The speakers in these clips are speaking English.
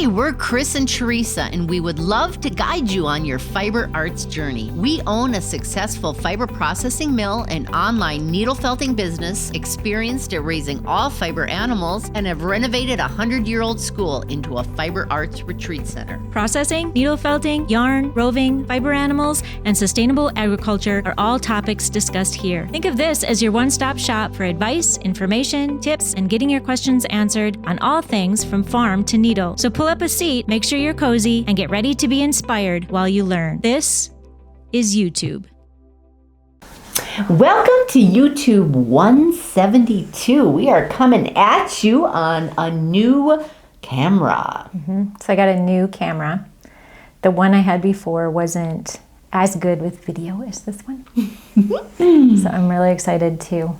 Hi, we're Chris and Teresa, and we would love to guide you on your fiber arts journey. We own a successful fiber processing mill and online needle felting business, experienced at raising all fiber animals, and have renovated a 100-year-old school into a fiber arts retreat center. Processing, needle felting, yarn, roving, fiber animals, and sustainable agriculture are all topics discussed here. Think of this as your one-stop shop for advice, information, tips, and getting your questions answered on all things from farm to needle. So pull up a seat, make sure you're cozy, and get ready to be inspired while you learn. This is EweTube. Welcome to EweTube 172. We are coming at you on a new camera. So I got a new camera. The one I had before wasn't as good with video as this one. So I'm really excited to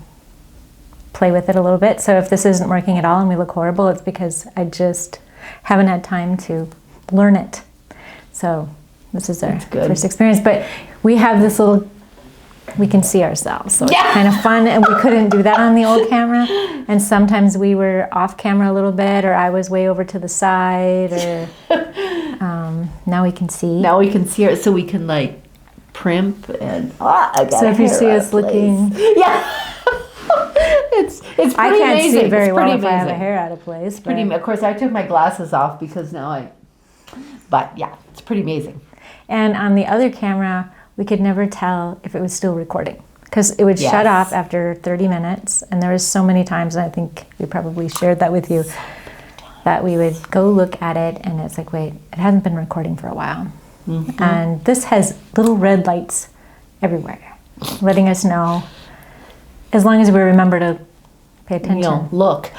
play with it a little bit. So if this isn't working at all and we look horrible, it's because I just haven't had time to learn it. So this is our first experience. But we have this little, we can see ourselves. So it's kind of fun. And we couldn't do that on the old camera. And sometimes we were off camera a little bit, or I was way over to the side, or now we can see. Now we can see it, so we can like primp and so if you see us looking, it's pretty I can't amazing. see it very well if I have amazing. a hair out of place. Pretty, of course, I took my glasses off because now but yeah, it's pretty amazing. And on the other camera, we could never tell if it was still recording because it would shut off after 30 minutes. And there was so many times, and I think we probably shared that with you, that we would go look at it and it's like, wait, it hasn't been recording for a while. And this has little red lights everywhere, letting us know, as long as we remember to pay attention. Look.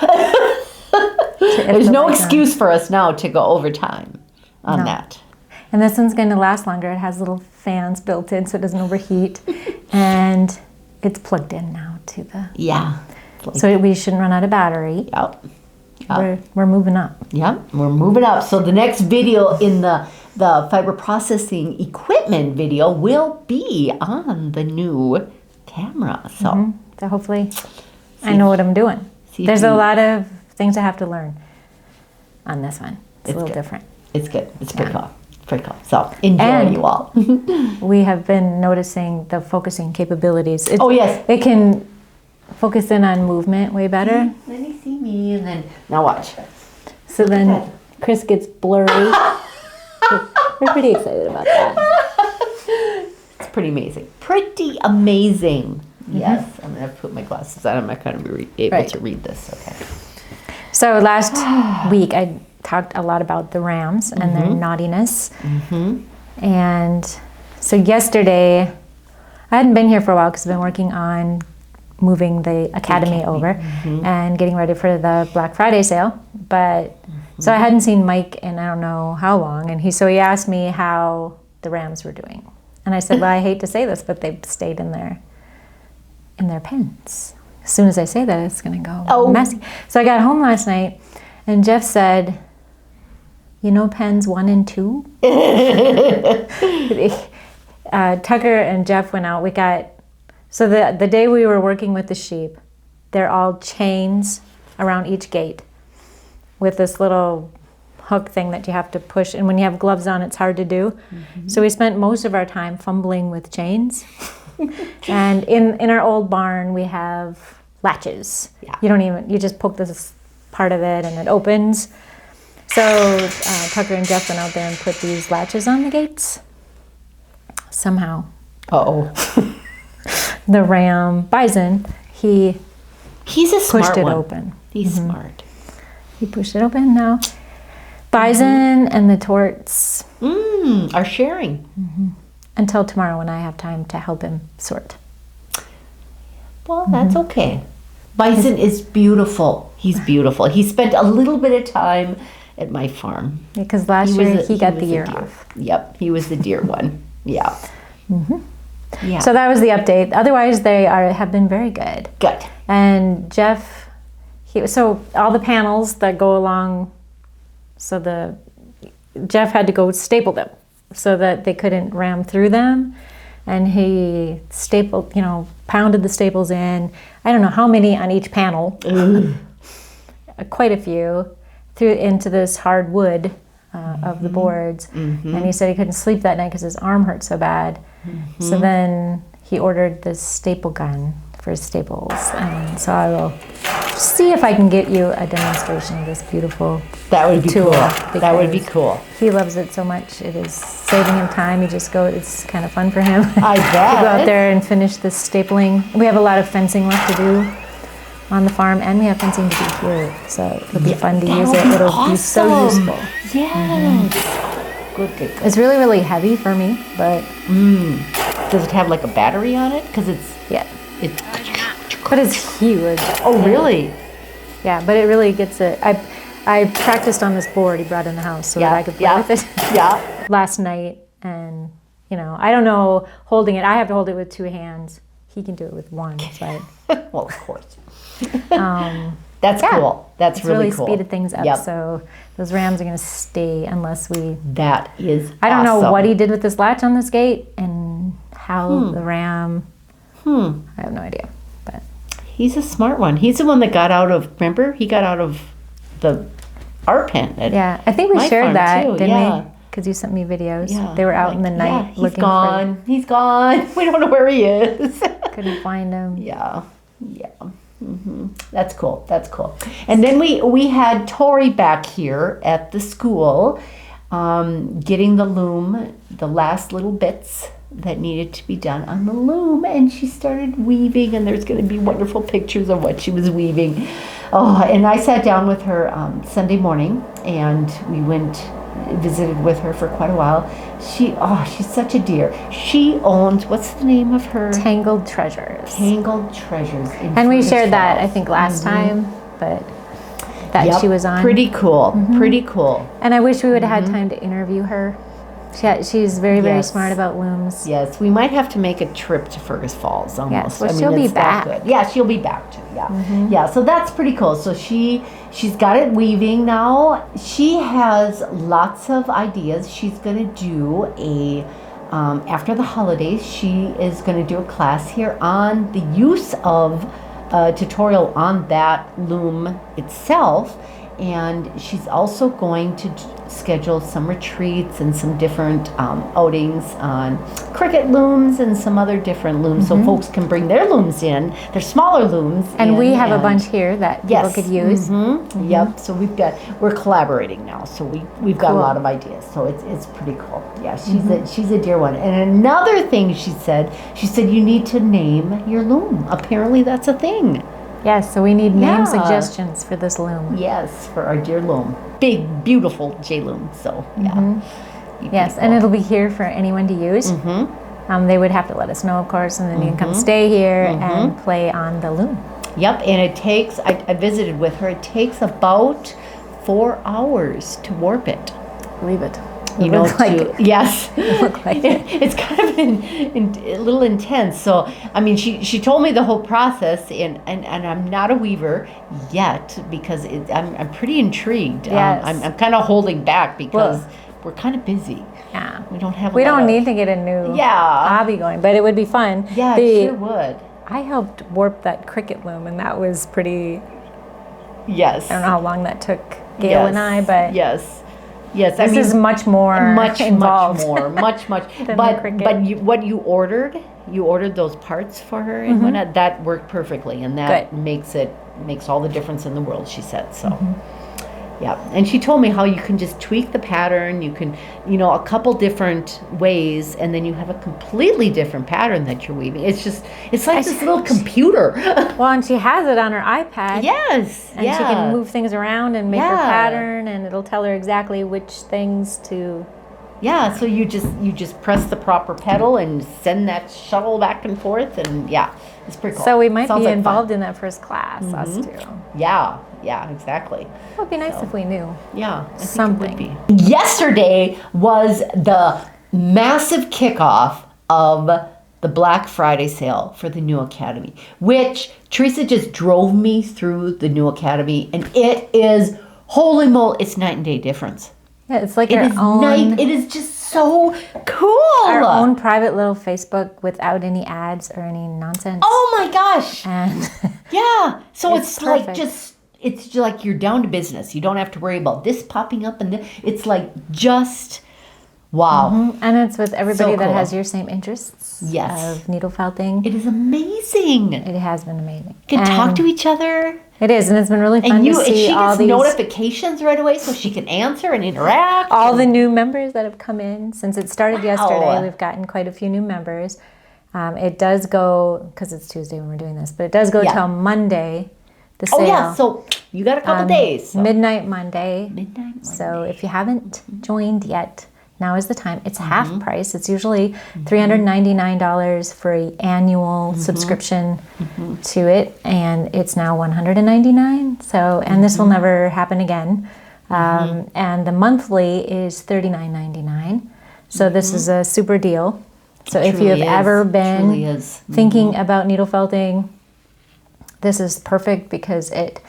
There's no excuse for us now to go over time on that. And this one's going to last longer. It has little fans built in so it doesn't overheat. And it's plugged in now to the... So we shouldn't run out of battery. We're moving up. We're moving up. So the next video in the fiber processing equipment video will be on the new camera. So, so hopefully I know what I'm doing. There's a lot of things I have to learn on this one. It's a little different. It's good. It's pretty cool. Pretty cool. So enjoy, you all. We have been noticing the focusing capabilities. It can focus in on movement way better. Let me see me, and then now watch. So then Chris gets blurry. We're pretty excited about that. It's pretty amazing. Pretty amazing. Yes, I'm gonna put my glasses on. I'm not gonna be able to read this. Okay. So last week I talked a lot about the rams and their naughtiness. And so yesterday, I hadn't been here for a while because I've been working on moving the academy over and getting ready for the Black Friday sale. But so I hadn't seen Mike in I don't know how long, and he asked me how the rams were doing, and I said, well, I hate to say this, but they've stayed in their pens. As soon as I say that, it's going to go messy. So I got home last night, and Jeff said, you know, pens 1 and 2? Tucker and Jeff went out. We got, so the day we were working with the sheep, they're all chains around each gate with this little hook thing that you have to push. And when you have gloves on, it's hard to do. So we spent most of our time fumbling with chains. And in our old barn, we have latches. You just poke this part of it and it opens. So Tucker and Jeff went out there and put these latches on the gates. Somehow. The ram, Bison, he's a smart pushed it open. He's smart. He pushed it open now. Bison and the torts are sharing. Until tomorrow when I have time to help him sort. Well, that's okay. Bison is beautiful. He's beautiful. He spent a little bit of time at my farm. Because last year he got the year off. Yep, he was the deer one. Yeah. So that was the update. Otherwise, they have been very good. Good. And Jeff, so all the panels that go along, Jeff had to go staple them so that they couldn't ram through them. And he stapled, pounded the staples in. I don't know how many on each panel. Quite a few. Threw it into this hard wood of the boards. And he said he couldn't sleep that night because his arm hurt so bad. So then he ordered this staple gun for staples. And so I will see if I can get you a demonstration of this beautiful That would be tool. cool. That would be cool. He loves it so much. It is saving him time. It's kind of fun for him. I bet. To go out there and finish this stapling. We have a lot of fencing left to do on the farm, and we have fencing to do here. So it'll be fun to use it. It'll be so useful. Yes. Good. It's really, really heavy for me, but Does it have like a battery on it? Because it's but it's huge. Oh, really? Yeah, but it really gets it. I practiced on this board he brought in the house so that I could play with it. Last night, and I don't know holding it. I have to hold it with 2 hands. He can do it with 1. But well, of course. That's cool. That's really cool. Speeded things up. So those rams are going to stay unless we. That is. I don't know what he did with this latch on this gate and how the ram. I have no idea. But he's a smart one. He's the one that got out of. Remember, he got out of the art pen. Yeah, I think we shared that, too. didn't we? Because you sent me videos. Yeah. They were out in the night looking for. He's gone. We don't know where he is. Couldn't find him. Yeah. That's cool. And then we had Tori back here at the school, getting the loom, the last little bits that needed to be done on the loom, and she started weaving, and there's going to be wonderful pictures of what she was weaving. Oh, and I sat down with her Sunday morning, and we visited with her for quite a while. She's such a dear. She owns, what's the name of her? Tangled Treasures. And we shared that, I think, last time, but that she was on. Pretty cool. Pretty cool. And I wish we would have had time to interview her. She's very, very smart about looms. Yes, we might have to make a trip to Fergus Falls almost. Yes, well, she'll be back. Good. Yeah, she'll be back too. Yeah, yeah. So that's pretty cool. So she's got it weaving now. She has lots of ideas. She's going to do after the holidays. She is going to do a class here on the use of tutorial on that loom itself. And she's also going to schedule some retreats and some different outings on cricket looms and some other different looms, so folks can bring their looms in, their smaller looms. And we have a bunch here that people could use. Yep. So we're collaborating now, so we've got a lot of ideas. So it's pretty cool. Yeah, she's a dear one. And another thing she said you need to name your loom. Apparently that's a thing. Yes, so we need name suggestions for this loom. Yes, for our dear loom. Big, beautiful J loom. So, Yes, cool. And it'll be here for anyone to use. They would have to let us know, of course, and then you can come stay here and play on the loom. Yep, and it takes, I visited with her, it takes about 4 hours to warp it. Believe it. Yes. It's kind of a little intense. So, I mean, she told me the whole process, and I'm not a weaver yet because I'm pretty intrigued. Yes. I'm kind of holding back because we're kind of busy. Yeah. We don't need to get a new hobby going, but it would be fun. Yeah, it sure would. I helped warp that cricket loom, and that was pretty. Yes. I don't know how long that took Gail and I, but yes, this is much more involved. much. But what you ordered those parts for her and whatnot, that worked perfectly, and that makes all the difference in the world. She said so. Yeah, and she told me how you can just tweak the pattern. You can, a couple different ways, and then you have a completely different pattern that you're weaving. It's like this little computer. Well, and she has it on her iPad. Yes, and she can move things around and make her pattern, and it'll tell her exactly which things to. Yeah, so you just press the proper pedal and send that shuttle back and forth, and it's pretty cool. So we might be involved in that first class, us too. Yeah, exactly. It would be nice if we knew. Yeah, something. I think it would be. Yesterday was the massive kickoff of the Black Friday sale for the new Academy, which Teresa just drove me through the new Academy, and it is, holy moly, it's night and day difference. Yeah, it's like our own. It is just so cool. Our own private little Facebook without any ads or any nonsense. Oh my gosh. And yeah. So it's perfect. like just it's just like you're down to business. You don't have to worry about this popping up and it's like just wow. And it's with everybody So that cool. has your same interests of needle felting. It is amazing. It has been amazing. You can talk to each other. It is, and it's been really fun to see she all gets these notifications right away so she can answer and interact. all the new members that have come in since it started yesterday. We've gotten quite a few new members. It does go, because it's Tuesday when we're doing this, but it does go till Monday, the sale. Oh yeah, so you got a couple days. So. Midnight Monday. Midnight Monday. So if you haven't joined yet, now is the time. It's half price. It's usually $399 for an annual subscription to it, and it's now $199. So, and this will never happen again. And the monthly is $39.99. So this is a super deal. So if you have ever been thinking about needle felting, this is perfect because it.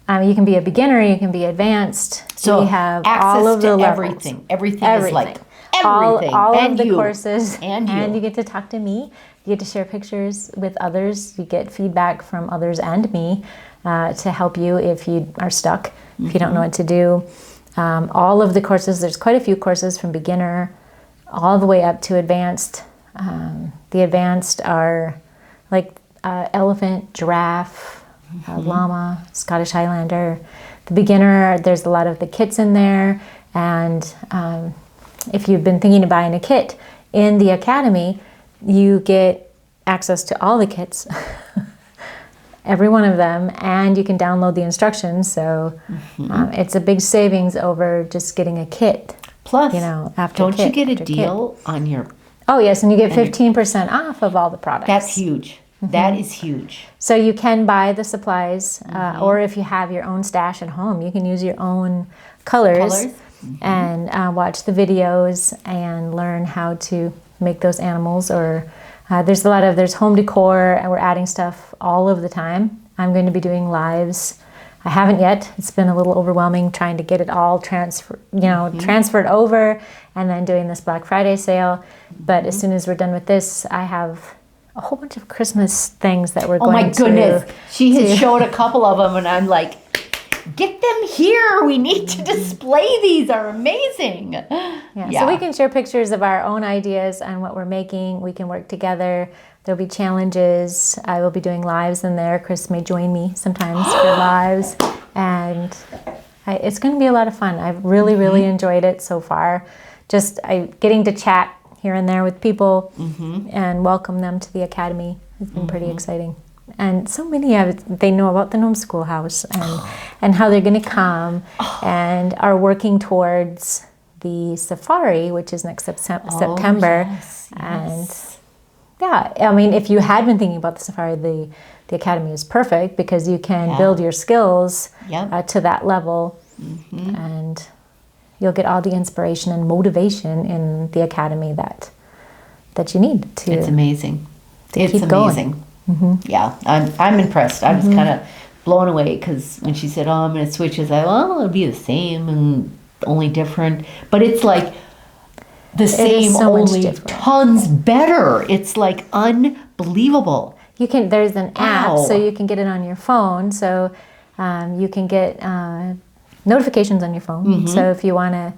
You can be a beginner, you can be advanced. So we have access all of the to levels. Everything is like everything. All and of the you. courses. And you get to talk to me. You get to share pictures with others. You get feedback from others and me to help you if you are stuck, if you don't know what to do. All of the courses, there's quite a few courses from beginner all the way up to advanced. The advanced are like elephant, giraffe, llama, Scottish Highlander. The beginner, there's a lot of the kits in there. And if you've been thinking of buying a kit in the academy, you get access to all the kits, every one of them, and you can download the instructions. So it's a big savings over just getting a kit. Plus, after don't kit, you get a after deal kit. on your... Oh, yes, and you get 15% off of all the products. That's huge. That is huge. So you can buy the supplies, or if you have your own stash at home, you can use your own colors. And watch the videos and learn how to make those animals. Or there's home decor, and we're adding stuff all of the time. I'm going to be doing lives. I haven't yet. It's been a little overwhelming trying to get it all transferred over, and then doing this Black Friday sale. But as soon as we're done with this, I have a whole bunch of Christmas things that we're going to... Oh my goodness. She has showed a couple of them, and I'm like, get them here. We need to display these. They're amazing. So we can share pictures of our own ideas and what we're making. We can work together. There'll be challenges. I will be doing lives in there. Chris may join me sometimes for lives. And it's going to be a lot of fun. I've really, really enjoyed it so far. Just getting to chat here and there with people and welcome them to the academy has been pretty exciting. And so many of it, they know about the Nome Schoolhouse and how they're going to come and are working towards the safari, which is next September. Yes. And I mean, if you had been thinking about the safari, the academy is perfect because you can build your skills to that level, and you'll get all the inspiration and motivation in the academy that you need to. It's amazing. It's keep amazing. Going. Yeah, I'm impressed. I was kind of blown away because when she said, "Oh, I'm going to switch," I was like, "Well, it'll be the same and only different," but it's like. The same, so only tons better. It's like unbelievable. There's an app, so you can get it on your phone. So you can get notifications on your phone. So if you want to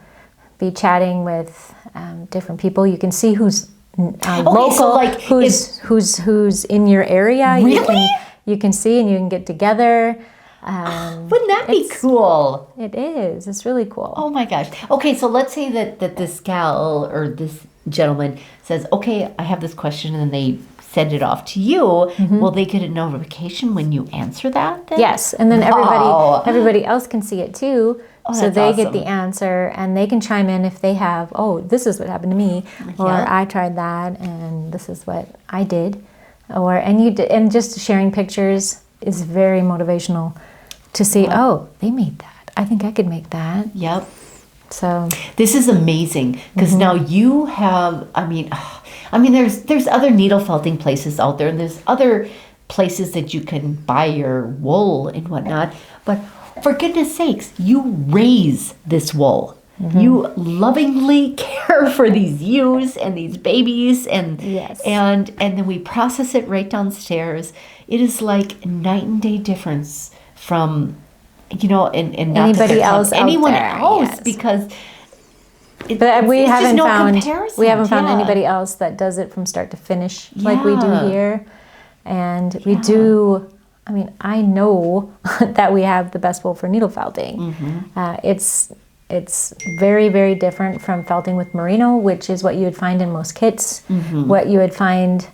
be chatting with different people, you can see who's local, so like who's in your area. Really? You can see, and you can get together. Wouldn't that be cool? It is. It's really cool. Oh my gosh. Okay, so let's say that this gal or this gentleman says, okay, I have this question, and they send it off to you. Will they get a notification when you answer that then? Yes, and then everybody else can see it too. So they get awesome. the answer, and they can chime in if they have, this is what happened to me, or I tried that, and this is what I did. And just sharing pictures is very motivational. To see, they made that. I think I could make that. Yep. So this is amazing because now you have. I mean, there's other needle felting places out there, and there's other places that you can buy your wool and whatnot. But for goodness sakes, you raise this wool. You lovingly care for these ewes and these babies, and then we process it right downstairs. It is like night and day difference from you know, and not Anybody that else out anyone there, else, yes. because But we it's just haven't no found comparison. we haven't found Yeah. anybody else that does it from start to finish like we do Yeah. here. And we do. I mean, I know that we have the best wool for needle felting. It's very, very different from felting with merino, which is what you would find in most kits. What you would find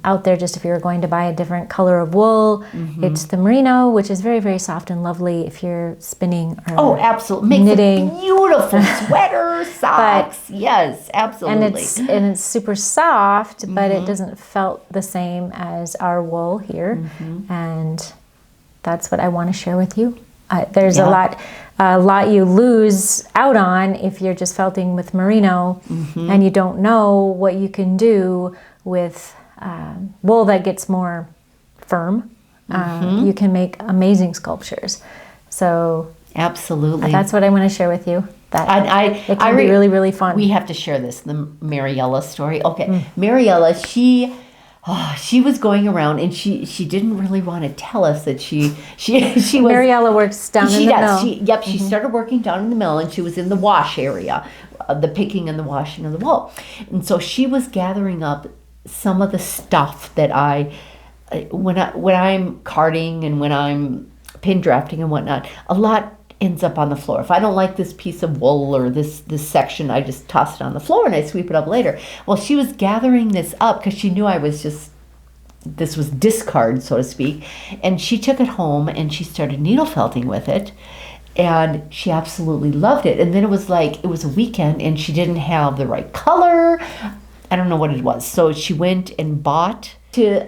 out there, just if you were going to buy a different color of wool, it's the merino, which is very, very soft and lovely if you're spinning or Absolutely. Makes knitting. a beautiful sweater, socks. Yes, absolutely. And it's super soft, but it doesn't felt the same as our wool here. And that's what I want to share with you. There's a lot you lose out on if you're just felting with merino and you don't know what you can do with wool that gets more firm. You can make amazing sculptures. So Absolutely. that's what I want to share with you. That it can be be really, really fun. We have to share this, the Mariella story. Okay, Mariella, she was going around and she didn't really want to tell us that she was. Mariella works down in the mill. She started working down in the mill, and she was in the wash area, the picking and the washing of the wool. And so she was gathering up some of the stuff that when I'm carding and when I'm pin drafting and whatnot, a lot ends up on the floor. If I don't like this piece of wool or this section, I just toss it on the floor and I sweep it up later. Well, she was gathering this up because she knew this was discard, so to speak. And she took it home and she started needle felting with it. And she absolutely loved it. And then it was a weekend and she didn't have the right color. I don't know what it was. So she went and bought to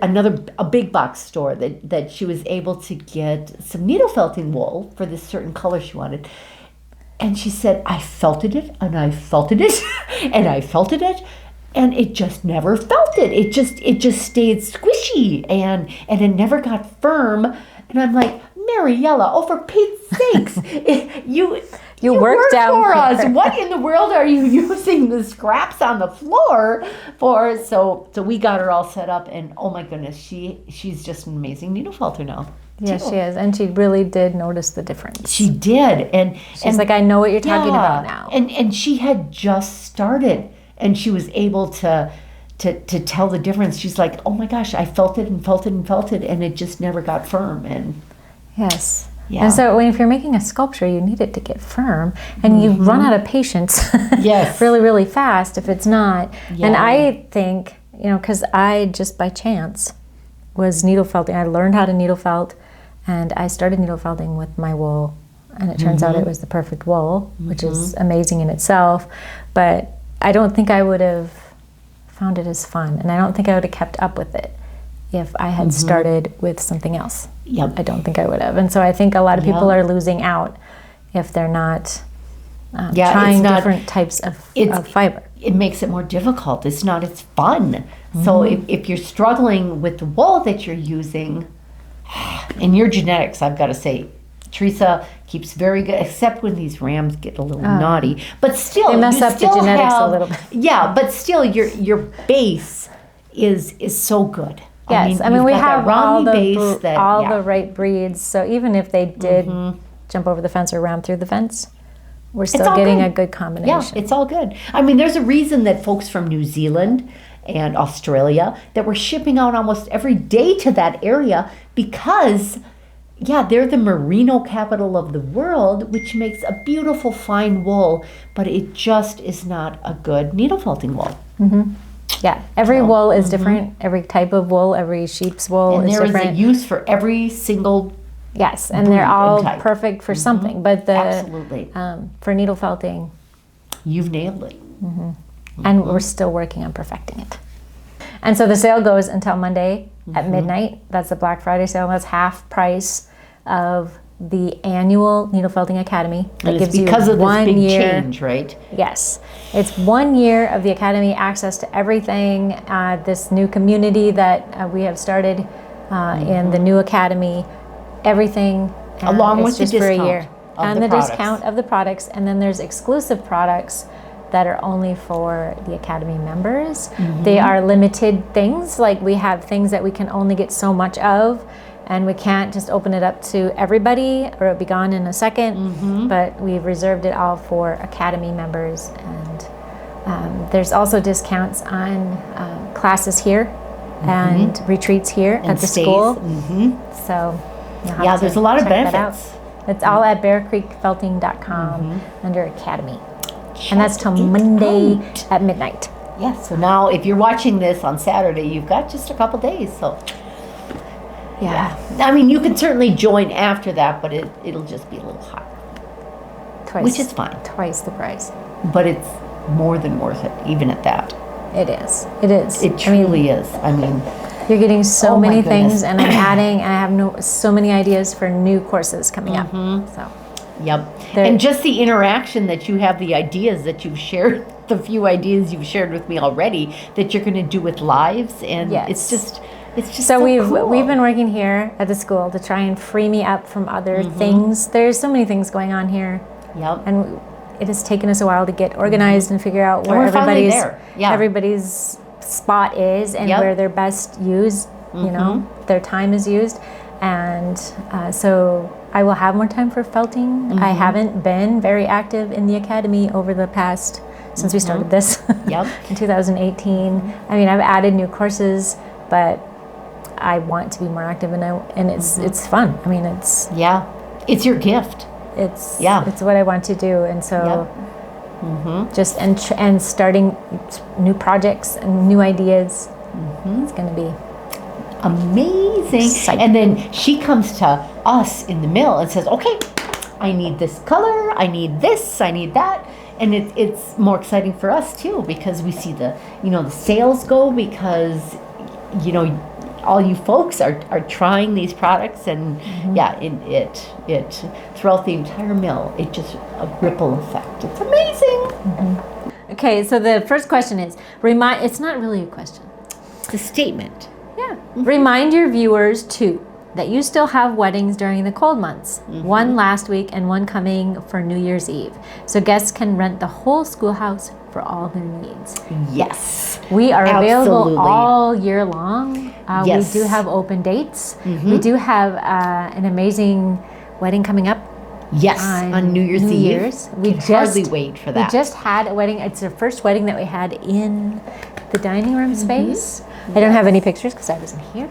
a big box store that she was able to get some needle felting wool for this certain color she wanted. And she said, I felted it and I felted it and I felted it, and it just never felted. It just stayed squishy and it never got firm. And I'm like, Mariella, for Pete's sakes, you worked down for here. us. What in the world are you using the scraps on the floor for? So we got her all set up, and oh my goodness, she's just an amazing needle felter now. Yes, she is, and she really did notice the difference. She did, and she's like, I know what you're talking about now. And she had just started, and she was able to tell the difference. She's like, oh my gosh, I felt it and felt it and felt it, and it just never got firm. And yes. Yeah. And so if you're making a sculpture, you need it to get firm, and you run out of patience Yes. really, really fast if it's not. Yeah. And I think, because I just by chance was needle felting. I learned how to needle felt, and I started needle felting with my wool, and it turns out it was the perfect wool, which is amazing in itself. But I don't think I would have found it as fun, and I don't think I would have kept up with it if I had started with something else. Yep. I don't think I would have. And so I think a lot of people are losing out if they're not trying different types of fiber. It makes it more difficult. It's fun. So if you're struggling with the wool that you're using, and your genetics, I've got to say, Teresa keeps very good, except when these rams get a little naughty. But still, they mess up the genetics a little bit. Yeah, but still, your base is so good. Yes, I mean we have all the the right breeds. So even if they did jump over the fence or round through the fence, we're still getting a good combination. Yeah, it's all good. I mean, there's a reason that folks from New Zealand and Australia that were shipping out almost every day to that area because, they're the merino capital of the world, which makes a beautiful fine wool, but it just is not a good needle felting wool. Yeah, every wool is different. Every type of wool, every sheep's wool is different. And there is a use for every single. Yes, and they're all perfect for something. But absolutely for needle felting, you've nailed it. And we're still working on perfecting it. And so the sale goes until Monday at midnight. That's the Black Friday sale. That's half price of the annual Needle Felting Academy. That gives you because of this big change, right? Yes. It's 1 year of the Academy, access to everything, this new community that we have started in the new Academy, everything. Along with the discount for a year. And the products. Discount of the products. And then there's exclusive products that are only for the Academy members. They are limited things, like we have things that we can only get so much of. and we can't just open it up to everybody or it'll be gone in a second, but we've reserved it all for Academy members. And there's also discounts on classes here and retreats here And at the stays. school. So you'll have Yeah, to there's a lot of check that out. benefits. It's all at bearcreekfelting.com under Academy. Check And that's till it Monday out. at midnight. Yes, so now if you're watching this on Saturday, you've got just a couple days. So, Yeah. I mean, you can certainly join after that, but it'll just be a little hot. Twice. Which is fine. Twice the price. But it's more than worth it, even at that. It is. It is. It truly is. I mean, You're getting so Oh my many goodness. things, and I'm adding, and I have so many ideas for new courses coming up. So yep. There- And just the interaction that you have, the ideas that you've shared, the few ideas you've shared with me already that you're going to do with lives, and Yes. it's just So we've cool. been working here at the school to try and free me up from other things. There's so many things going on here, Yep. and it has taken us a while to get organized and figure out And where we're finally everybody's there. Yeah. everybody's spot is and Yep. where they're best used. You know, their time is used, and so I will have more time for felting. I haven't been very active in the academy over the past since we started this Yep. in 2018. I mean, I've added new courses, but I want to be more active, and it's fun. I mean, it's Yeah. It's your gift. Yeah. it's what I want to do, and so just and starting new projects and new ideas. It's going to be Amazing. Exciting. And then she comes to us in the mill and says, okay, I need this color, I need this, I need that. And it's more exciting for us too, because we see the sales go, because all you folks are trying these products, and it throughout the entire mill, it just a ripple effect. It's amazing. okay. So the first question is it's not really a question. It's a statement. Yeah. Remind your viewers too that you still have weddings during the cold months. One last week and one coming for New Year's Eve. So guests can rent the whole schoolhouse for all their needs. Yes. We are available Absolutely. all year long. Yes. We do have open dates. We do have an amazing wedding coming up. Yes, on New Year's Eve. We Can hardly wait for that. We just had a wedding. It's the first wedding that we had in the dining room space. I don't have any pictures because I wasn't here.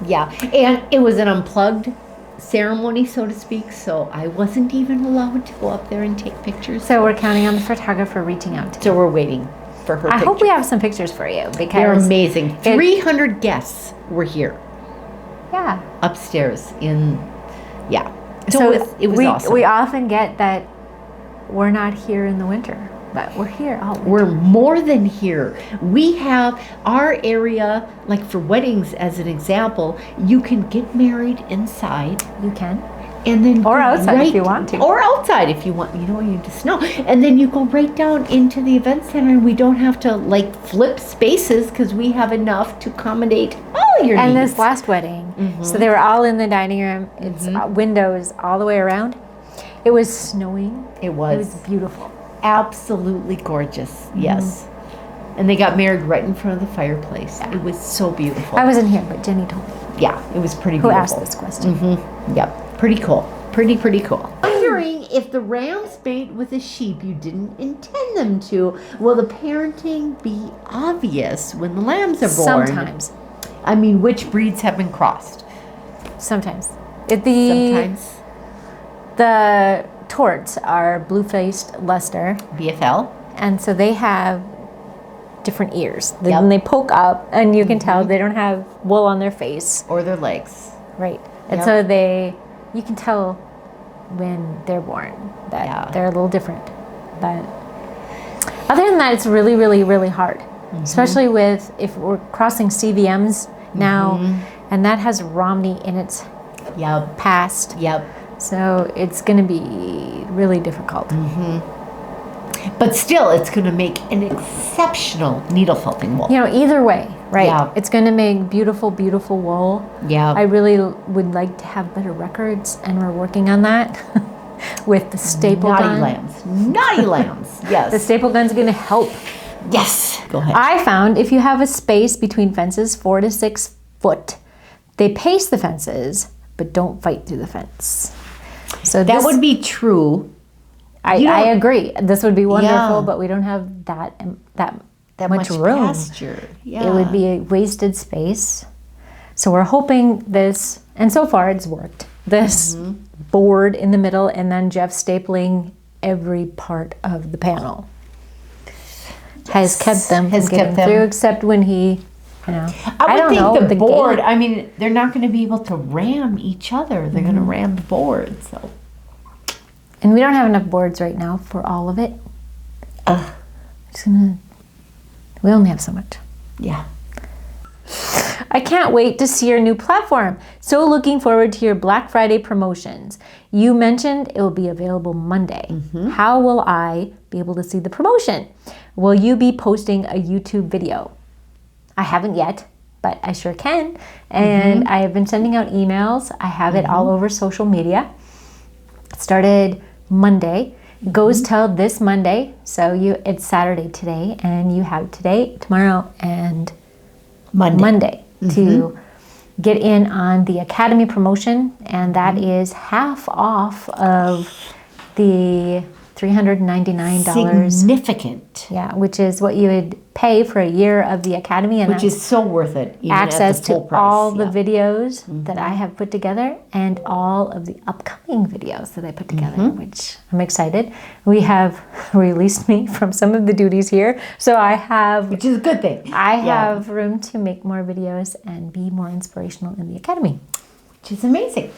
Yeah, and it was an unplugged ceremony, so to speak, so I wasn't even allowed to go up there and take pictures. So we're counting on the photographer reaching out to So we're waiting for her I picture. hope we have some pictures for you because They're amazing. 300 guests were here Yeah. upstairs in, yeah. So it was awesome. We often get that we're not here in the winter, but we're here all winter. We're more than here. We have our area, like for weddings as an example, you can get married inside. You can. And then Or go outside if you want to. Or outside if you want, you just know. And then you go right down into the event center, and we don't have to like flip spaces because we have enough to accommodate all your And needs. this last wedding, so they were all in the dining room. It's windows all the way around. It was snowing. It It was was beautiful. absolutely gorgeous. Yes. And they got married right in front of the fireplace. It was so beautiful. I wasn't here, but Jenny told me. Yeah, it was pretty Who beautiful. asked this question? Yep, pretty cool. Pretty cool. Wondering if the rams mate with a sheep you didn't intend them to. Will the parenting be obvious when the lambs are born? Sometimes. I mean, which breeds have been crossed? Sometimes. Sometimes The torts are blue-faced Leicester, BFL. and so they have different ears. Yep. And they poke up, and you can tell they don't have wool on their face. Or their legs. Right. And Yep. so you can tell when they're born that Yeah. they're a little different. But other than that, it's really, really, really hard. Especially if we're crossing CVMs now, and that has Romney in its Yep. past. Yep. So it's going to be really difficult. But still, it's going to make an exceptional needle felting wool. You know, either way, right? Yeah. It's going to make beautiful, beautiful wool. Yeah. I really would like to have better records, and we're working on that with the staple Naughty gun. lambs. Naughty lambs. Yes. The staple gun's going to help. Yes. Go ahead. I found if you have a space between fences 4 to 6 foot, They pace the fences, but don't fight through the fence. So That would be true. I agree. This would be wonderful, Yeah. but we don't have that Much room. pasture. Yeah. It would be a wasted space. So we're hoping this, and so far it's worked. This board in the middle, and then Jeff stapling every part of the panel has kept them from getting through, except when he, I would think the board, I mean, they're not going to be able to ram each other. They're going to ram the board, so. And we don't have enough boards right now for all of it. We only have so much. Yeah. I can't wait to see your new platform. So looking forward to your Black Friday promotions. You mentioned it will be available Monday. How will I be able to see the promotion? Will you be posting a YouTube video? I haven't yet, but I sure can. And I have been sending out emails. I have it all over social media. It started Monday. It goes till this Monday. So it's Saturday today, and you have today, tomorrow, and Monday to get in on the Academy promotion, and that is half off of the $399. Significant. Yeah, which is what you would pay for a year of the Academy, and Which is so worth it. Even access at the full to price. all the videos that I have put together and all of the upcoming videos that I put together, which I'm excited. We have released me from some of the duties here, so I have, Which is a good thing. I have room to make more videos and be more inspirational in the Academy. Which is amazing.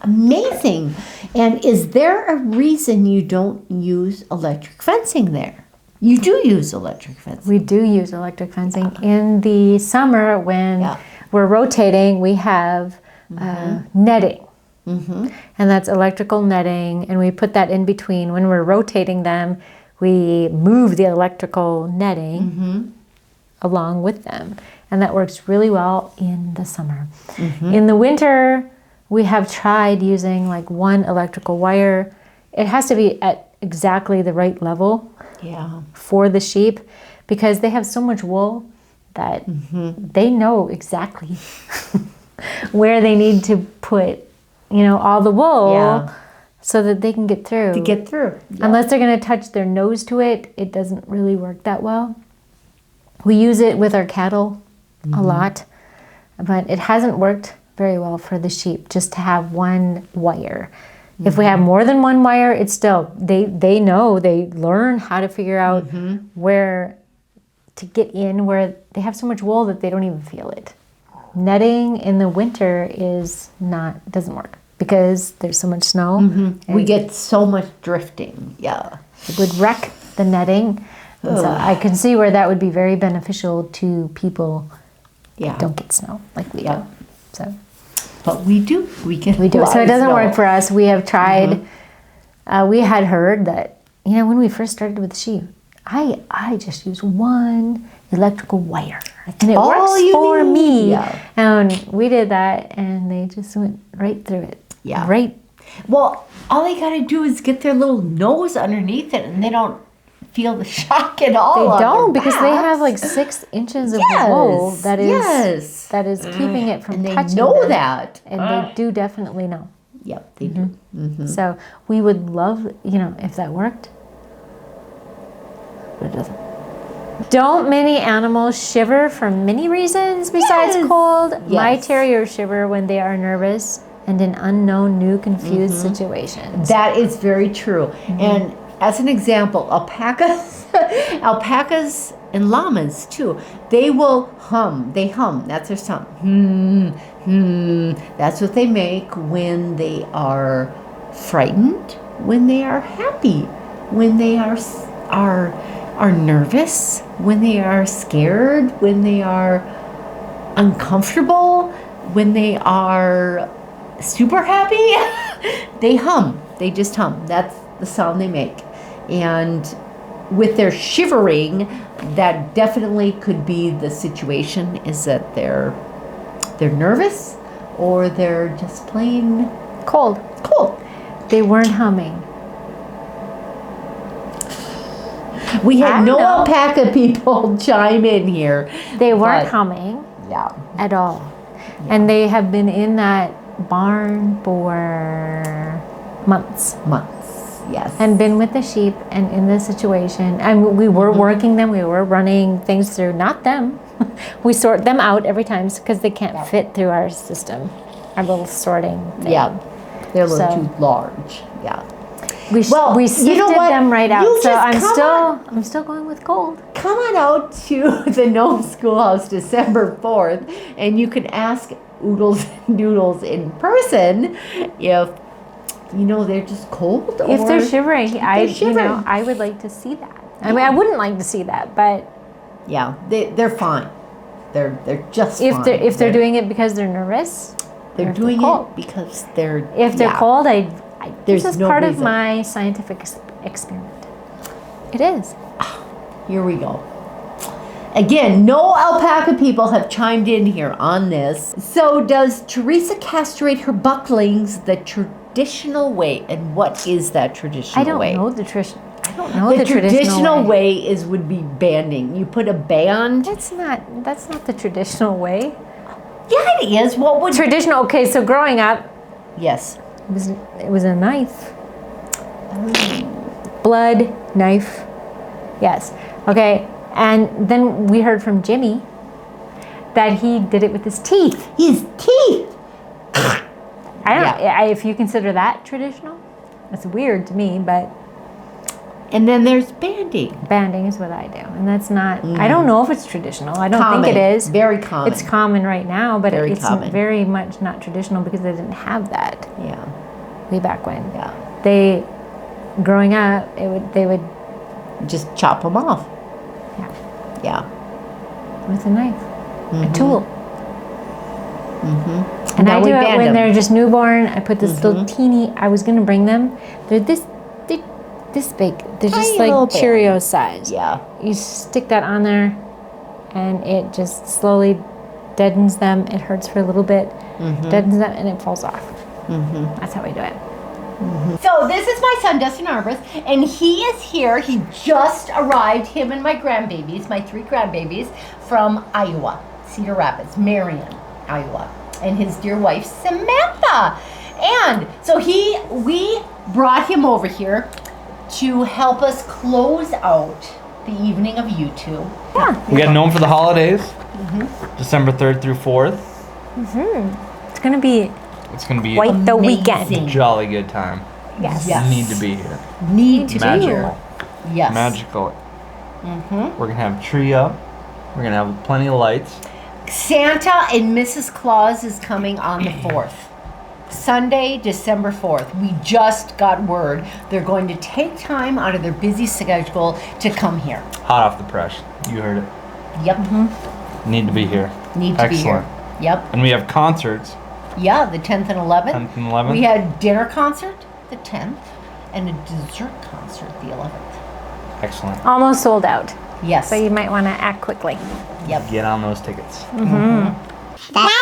Amazing. And is there a reason you don't use electric fencing there? You do use electric fencing. We do use electric fencing. In the summer when we're rotating, we have netting. And that's electrical netting, and we put that in between. When we're rotating them, we move the electrical netting along with them. And that works really well in the summer. In the winter, we have tried using like one electrical wire. It has to be at exactly the right level for the sheep, because they have so much wool that they know exactly where they need to put, all the wool so that they can get through. To get through. Unless they're going to touch their nose to it, it doesn't really work that well. We use it with our cattle a lot, but it hasn't worked very well for the sheep just to have one wire. If we have more than one wire, it's still, they know, they learn how to figure out where to get in, where they have so much wool that they don't even feel it. Netting in the winter doesn't work because there's so much snow. We get so much drifting. Yeah. It would wreck the netting. And so I can see where that would be very beneficial to people that don't get snow like we do. So. But we do. We do. So it doesn't work for us. We have tried. We had heard that, when we first started with sheep, I just use one electrical wire. And it works for me. Yeah. And we did that, and they just went right through it. Yeah. Right. Well, all they got to do is get their little nose underneath it, and they don't feel the shock at all. They don't, because they have like 6 inches of wool that is keeping it from touching. They know them. that. And they do definitely know. Yep, they do. So we would love, if that worked. But it doesn't. Don't many animals shiver for many reasons besides cold? Yes. My terriers shiver when they are nervous and in unknown, new, confused situations. That is very true. And as an example, alpacas and llamas too, they will hum. They hum. That's their sound. That's what they make when they are frightened, when they are happy, when they are nervous, when they are scared, when they are uncomfortable, when they are super happy. They hum. They just hum. That's the sound they make. And with their shivering, that definitely could be the situation, is that they're nervous or they're just plain Cold. They weren't humming. We had no alpaca people chime in here. They weren't humming Yeah. at all. And they have been in that barn for months. Yes. And been with the sheep and in this situation. And we were working them, we were running things through, not them. We sort them out every time because they can't fit through our system, our little sorting thing. Yeah. They're a little So- too large. Yeah. We sifted you know what? them right out. You So just I'm still going with cold. Come on out to the Nome Schoolhouse December 4th, and you can ask Oodles and Noodles in person if they're just cold or If they're shivering, I shivering. I would like to see that. I mean, I wouldn't like to see that, but yeah, they're fine. They're just if fine. they're doing it because they're nervous, they're or if doing cold. it because they're If they're cold, There's this is no part of reason. my scientific experiment. It is. Here we go. Again, no alpaca people have chimed in here on this. So does Teresa castrate her bucklings the traditional way? And what is that traditional way? I don't know the traditional traditional way would be banding. You put a band. That's not the traditional way. Yeah, it is. What would Traditional. Okay, so growing up, Yes. it was a knife. Blood, knife. Yes. Okay. And then we heard from Jimmy that he did it with his teeth. His teeth. If you consider that traditional, that's weird to me, but And then there's banding. banding is what I do. And that's not, I don't know if it's traditional. I don't think it is. Very common. It's common right now, but Very it's common. very much not traditional because they didn't have that Yeah. way back when. Yeah. Growing up, they would Just chop them off. Yeah. Yeah. with a knife, a tool. Mm-hmm. And I do it when they're just newborn. I put this little teeny. I was gonna bring them. They're this big. They're just Tiny like little Cheerio size. Yeah. You stick that on there, and it just slowly deadens them. It hurts for a little bit, deadens them, and it falls off. That's how we do it. So this is my son, Dustin Arbus, and he is here. He just arrived, him and my grandbabies, my 3 grandbabies, from Iowa, Cedar Rapids, Marion, Iowa, and his dear wife, Samantha. And so we brought him over here to help us close out the evening of EweTube. Yeah. We got Nome for the holidays, December 3rd through 4th. It's gonna be It's going to be quite the Amazing. weekend. a jolly good time. Yes. Yes. You need to be here. Need to Magical. be here. Yes. Magical. We're going to have a tree up. We're going to have plenty of lights. Santa and Mrs. Claus is coming on the 4th. Sunday, December 4th. We just got word they're going to take time out of their busy schedule to come here. Hot off the press. You heard it. Yep. Need to be here. Need to be here. Excellent. Yep. And we have concerts, Yeah, the 10th and 11th. 10th and 11th. We had dinner concert the 10th and a dessert concert the 11th. Excellent. Almost sold out. Yes. So you might want to act quickly. Yep. Get on those tickets. That's